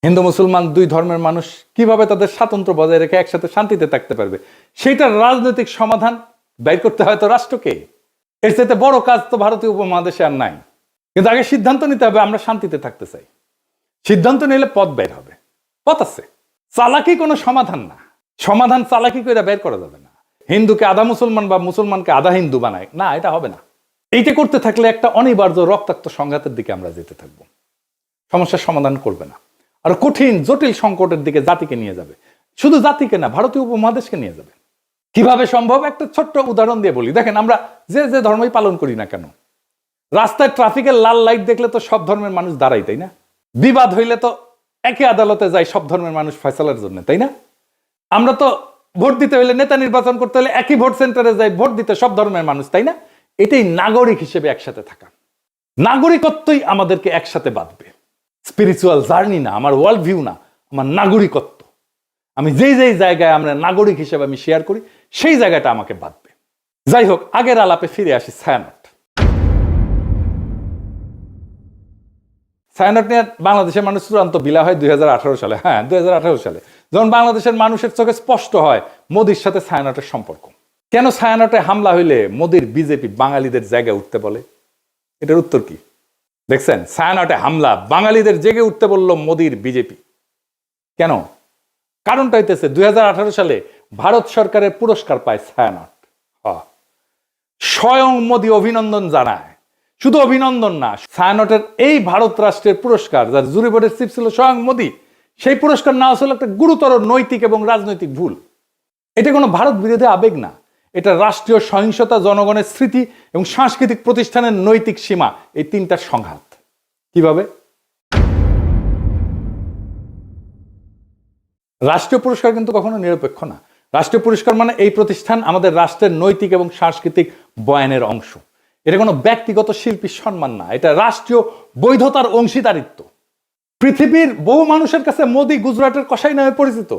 হিন্দু মুসলমান দুই ধর্মের মানুষ কিভাবে তাদের স্বাতন্ত্র্য বজায় রেখে একসাথে শান্তিতে থাকতে পারবে, সেটার রাজনৈতিক সমাধান বের করতে হয় তো রাষ্ট্রকে। এর চাইতে বড় কাজ তো ভারতীয় উপমহাদেশে আর নাই। কিন্তু আগে সিদ্ধান্ত নিতে হবে আমরা শান্তিতে থাকতে চাই। সিদ্ধান্ত নিলে পথ বের হবে, পথ আছে। চালাকি কোনো সমাধান না, সমাধান চালাকি করে বের করা যাবে না। হিন্দুকে আধা মুসলমান বা মুসলমানকে আধা হিন্দু বানায় না, এটা হবে না। এইটা করতে থাকলে একটা অনিবার্য রক্তাক্ত সংঘাতের দিকে আমরা যেতে থাকবো, সমস্যার সমাধান করবে না, আর কঠিন জটিল সংকটের দিকে জাতিকে নিয়ে যাবে। শুধু জাতিকে না, ভারতীয় উপমহাদেশকে নিয়ে যাবে। কিভাবে সম্ভব? একটা ছোট্ট উদাহরণ দিয়ে বলি। দেখেন, আমরা যে যে ধর্মই পালন করি না কেন, রাস্তায় ট্রাফিকের লাল লাইট দেখলে তো সব ধর্মের মানুষ দাঁড়াই, তাই না? বিবাদ হইলে তো একই আদালতে যায় সব ধর্মের মানুষ ফয়সালার জন্য, তাই না? আমরা তো ভোট দিতে হইলে, নেতা নির্বাচন করতে হলে একই ভোট সেন্টারে যাই ভোট দিতে সব ধর্মের মানুষ, তাই না? এটাই নাগরিক হিসেবে একসাথে থাকা। নাগরিকত্বই আমাদেরকে একসাথে বাঁধবে। স্পিরিচুয়াল জার্নি না, আমার ওয়ার্ল্ড ভিউ না, আমার নাগরিকত্ব। আমি যেই যেই জায়গায় আমরা নাগরিক হিসেবে আমি শেয়ার করি, সেই জায়গাটা আমাকে বাঁধবে। যাই হোক, আগের আলাপে ফিরে আসি। ছায়ানট নিয়ে বাংলাদেশের মানুষ চূড়ান্ত বিলা হয় 2018 সালে। হ্যাঁ, 2018 সালে যখন বাংলাদেশের মানুষের চোখে স্পষ্ট হয় মোদির সাথে ছায়ানটের সম্পর্ক। কেন ছায়ানটে হামলা হইলে মোদির বিজেপি বাঙালিদের জায়গায় উঠতে বলে? এটার উত্তর কি দেখছেন? ছায়ানটে হামলা, বাঙালিদের জেগে উঠতে বলল মোদির বিজেপি। কেন? কারণটা হইতেছে 2018 সালে ভারত সরকারের পুরস্কার পায় ছায়ানট। স্বয়ং মোদি অভিনন্দন জানায়। শুধু অভিনন্দন না, ছায়ানটের এই ভারত রাষ্ট্রের পুরস্কার, যার জুরি বোর্ডের চিফ ছিল স্বয়ং মোদি, সেই পুরস্কার নেওয়া ছিল একটা গুরুতর নৈতিক এবং রাজনৈতিক ভুল। এটা কোনো ভারত বিরোধী আবেগ না, এটা রাষ্ট্রীয় সহিংসতা, জনগণের স্মৃতি এবং সাংস্কৃতিক প্রতিষ্ঠানের নৈতিক সীমা, এই তিনটার সংঘাত। কিভাবে? রাষ্ট্রীয় পুরস্কার কিন্তু কখনো নিরপেক্ষ না। রাষ্ট্রীয় পুরস্কার মানে এই প্রতিষ্ঠান আমাদের রাষ্ট্রের নৈতিক এবং সাংস্কৃতিক বয়ানের অংশ। এটা কোনো ব্যক্তিগত শিল্পীর সম্মান না, এটা রাষ্ট্রীয় বৈধতার অংশীদারিত্ব। পৃথিবীর বহু মানুষের কাছে মোদি গুজরাটের কসাই নামে পরিচিত।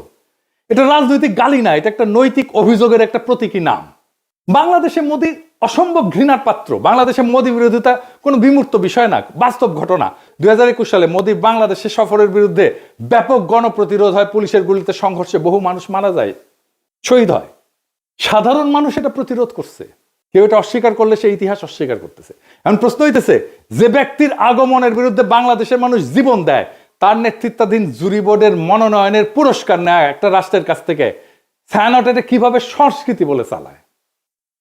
এটা রাজনৈতিক গালি না, এটা একটা নৈতিক অভিযোগের একটা প্রতীকী নাম। বাংলাদেশে মোদি অসম্ভব ঘৃণার পাত্র। বাংলাদেশে মোদি বিরোধিতা কোনো বিমূর্ত বিষয় না, বাস্তব ঘটনা। 2021 সালে মোদি বাংলাদেশে সফরের বিরুদ্ধে ব্যাপক গণপ্রতিরোধ হয়, পুলিশের গুলিতে সংঘর্ষে বহু মানুষ মারা যায়, শহীদ হয়। সাধারণ মানুষ এটা প্রতিরোধ করছে। কেউ এটা অস্বীকার করলে সে ইতিহাস অস্বীকার করতেছে। এখন প্রশ্ন হইতেছে, যে ব্যক্তির আগমনের বিরুদ্ধে বাংলাদেশের মানুষ জীবন দেয়, তার নেতৃত্বাধীন জুরি বোর্ডের মনোনয়নের পুরস্কার নেয় একটা রাষ্ট্রের কাছ থেকে, ছায়ানট এটা কিভাবে সংস্কৃতি বলে চালায়?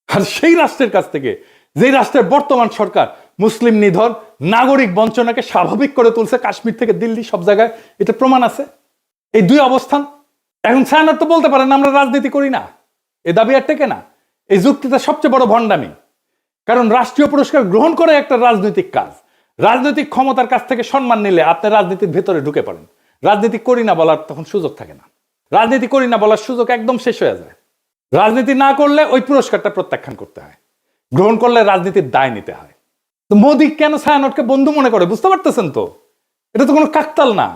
আর সেই রাষ্ট্রের কাছ থেকে, যেই রাষ্ট্রের বর্তমান সরকার মুসলিম নিধন, নাগরিক বঞ্চনাকে স্বাভাবিক করে তুলছে, কাশ্মীর থেকে দিল্লি সব জায়গায় এটা প্রমাণ আছে। এই দুই অবস্থান। এখন ছায়ানট তো বলতে পারেন আমরা রাজনীতি করি না, এ দাবি আর টেকে না। এই যুক্তিটা সবচেয়ে বড় ভণ্ডামি। কারণ রাষ্ট্রীয় পুরস্কার গ্রহণ করে একটা রাজনৈতিক কাজ। রাজনৈতিক ক্ষমতার কাছ থেকে সম্মান নিলে আপনি রাজনীতির ভেতরে ঢুকে পড়েন। রাজনীতি করি না বলার তখন সুযোগ থাকে না। রাজনীতি করি না বলার সুযোগ একদম শেষ হয়ে যায়। রাজনীতি না করলে ওই পুরস্কারটা প্রত্যাখ্যান করতে হয়, গ্রহণ করলে রাজনীতির দায় নিতে হয়। তো মোদি কেন ছায়ানটকে বন্ধু মনে করে বুঝতে পারতেছেন তো? এটা তো কোনো কাকতাল না।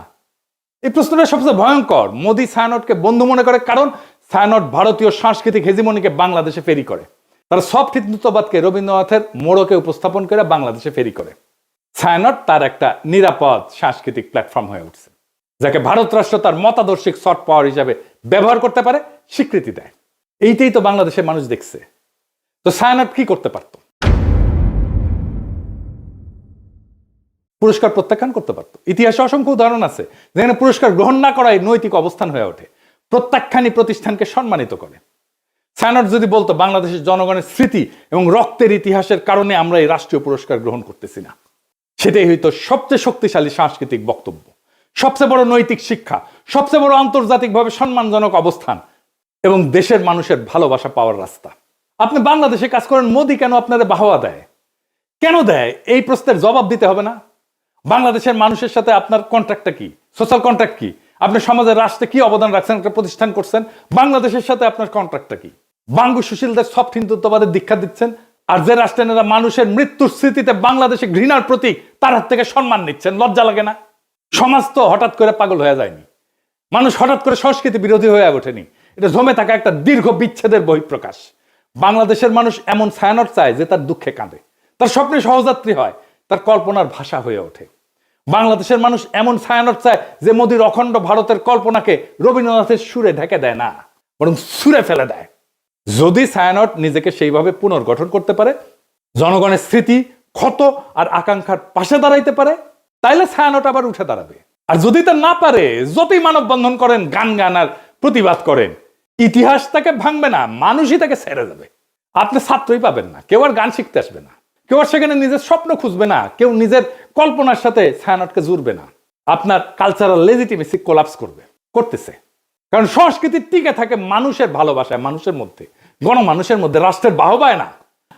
এই প্রশ্নটা সবচেয়ে ভয়ঙ্কর। মোদি ছায়ানটকে বন্ধু মনে করে কারণ ছায়ানট ভারতীয় সাংস্কৃতিক হেজিমনিকে বাংলাদেশে ফেরি করে। তারা সফট হিন্দুত্ববাদকে রবীন্দ্রনাথের মোড়কে উপস্থাপন করে বাংলাদেশে ফেরি করে। ছায়ানট তার একটা নিরাপদ সাংস্কৃতিক প্ল্যাটফর্ম হয়ে উঠছে, যাকে ভারত রাষ্ট্র তার মতাদর্শিক সফট পাওয়ার হিসাবে ব্যবহার করতে পারে, স্বীকৃতি দেয়। এইটাই তো বাংলাদেশের মানুষ দেখছে। তো ছায়ানট কি করতে পারত? পুরস্কার প্রত্যাখ্যান করতে পারত। ইতিহাসে অসংখ্য উদাহরণ আছে যেখানে পুরস্কার গ্রহণ না করাই নৈতিক অবস্থান হয়ে ওঠে, প্রত্যাখ্যানই প্রতিষ্ঠানকে সম্মানিত করে। ছায়ানট যদি বলতো বাংলাদেশের জনগণের স্মৃতি এবং রক্তের ইতিহাসের কারণে আমরা এই রাষ্ট্রীয় পুরস্কার গ্রহণ করতেছি না, সেটাই হইতো সবচেয়ে শক্তিশালী সাংস্কৃতিক বক্তব্য, সবচেয়ে বড় নৈতিক শিক্ষা, সবচেয়ে বড় আন্তর্জাতিকভাবে সম্মানজনক অবস্থান এবং দেশের মানুষের ভালোবাসা পাওয়ার রাস্তা। আপনি বাংলাদেশে কাজ করেন, মোদি কেন আপনাদের বাহবা দেয়? কেন দেয়? এই প্রশ্নের জবাব দিতে হবে না? বাংলাদেশের মানুষের সাথে আপনার কন্ট্রাক্টটা কি? সোশ্যাল কন্ট্রাক্ট কি? আপনি সমাজের রাষ্ট্রে কি অবদান রাখছেন? একটা প্রতিষ্ঠান করছেন। বাংলাদেশের সাথে আপনার কন্ট্রাক্টটা কি? বাঙ্গু সুশীলদের সফট হিন্দুত্ববাদের দীক্ষা দিচ্ছেন, আর যে রাষ্ট্রেরা মানুষের মৃত্যুর স্মৃতিতে বাংলাদেশে ঘৃণার প্রতীক, তার হাত থেকে সম্মান নিচ্ছেন। লজ্জা লাগে না? সমাজ তো হঠাৎ করে পাগল হয়ে যায়নি, মানুষ হঠাৎ করে সংস্কৃতি বিরোধী হয়ে ওঠেনি। এটা জমে থাকা একটা দীর্ঘ বিচ্ছেদের বহিঃপ্রকাশ। বাংলাদেশের মানুষ এমন ছায়ানট চায় যে তার দুঃখে কাঁদে, তার স্বপ্নে সহযাত্রী হয়, তার কল্পনার ভাষা হয়ে ওঠে। বাংলাদেশের মানুষ এমন ছায়ানট চায় যে মোদির অখণ্ড ভারতের কল্পনাকে রবীন্দ্রনাথের সুরে ঢেকে দেয় না, বরং সুরে ফেলে দেয়। যদি ছায়ানট নিজেকে সেইভাবে পুনর্গঠন করতে পারে, জনগণের স্মৃতি, ক্ষত আর আকাঙ্ক্ষার পাশে দাঁড়াইতে পারে, তাইলে ছায়ানট আবার উঠে দাঁড়াবে। আর যদি তা না পারে, যতই মানববন্ধন করেন, গান আর প্রতিবাদ করেন, ইতিহাস তাকে ভাঙবে না, মানুষই তাকে ছেড়ে যাবে। আপনি ছাত্রই পাবেন না, কেউ আর গান শিখতে আসবে না, কেউ আর সেখানে নিজের স্বপ্ন খুঁজবে না, কেউ নিজের কল্পনার সাথে ছায়ানটকে জুড়বে না। আপনার কালচারাল লেজিটিমেসি কোলাপস করতেছে। কারণ সংস্কৃতি টিকে থাকে মানুষের ভালোবাসায়, মানুষের মধ্যে, গণমানুষের মধ্যে, রাষ্ট্রের বাহবায় না।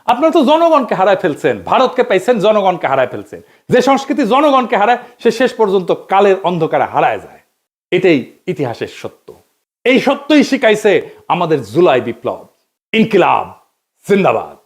আপনারা তো জনগণকে হারায় ফেলছেন, ভারতকে পাইছেন, জনগণকে হারায় ফেলছেন। যে সংস্কৃতি জনগণকে হারায়, সে শেষ পর্যন্ত কালের অন্ধকারে হারায় যায়। এটাই ইতিহাসের সত্য। এই সত্যই শিখাইছে আমাদের জুলাই বিপ্লব। ইনকিলাব জিন্দাবাদ।